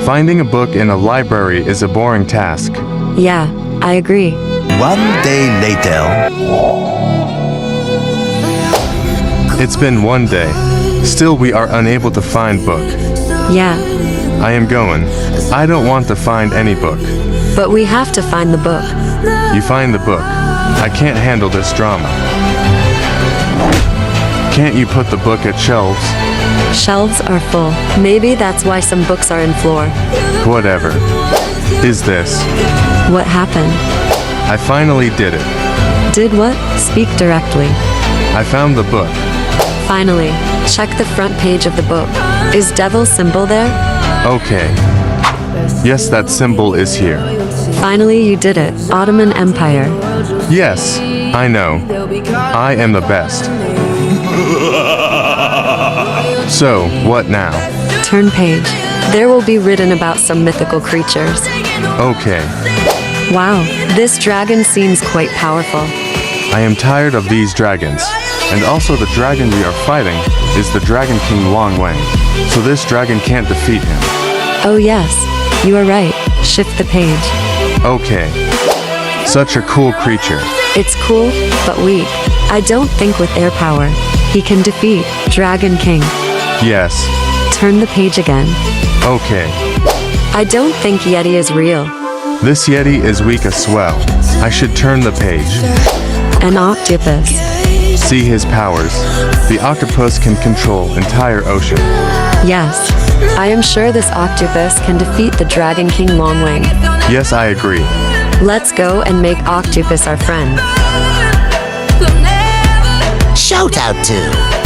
Finding a book in a library is a boring task. Yeah, I agree. One day later. It's been one day. Still we are unable to find book. Yeah, I am going. I don't want to find any book. but we have to find the book. You find the book. I can't handle this drama. Can't you put the book at shelves? Shelves are full. Maybe that's why some books are in floor. Whatever. Is this? What happened? I finally did it. Did what? Speak directly. I found the book. Finally, check the front page of the book. Is devil's symbol there? Okay. Yes, that symbol is here. Finally, you did it. Ottoman Empire. Yes, I know. I am the best. So, what now? Turn page. There will be written about some mythical creatures. Okay. Wow, this dragon seems quite powerful. I am tired of these dragons. And also the dragon we are fighting is the Dragon King Long Wang. So this dragon can't defeat him. Oh yes, you are right. Shift the page. Okay. Such a cool creature. It's cool, but weak. I don't think with air power, he can defeat Dragon King. Yes. Turn the page again. Okay. I don't think Yeti is real. This Yeti is weak as well. I should turn the page. An octopus. See his powers. The octopus can control entire ocean. Yes. I am sure this octopus can defeat the Dragon King Longwing. Yes, I agree. Let's go and make Octopus our friend. Shout out to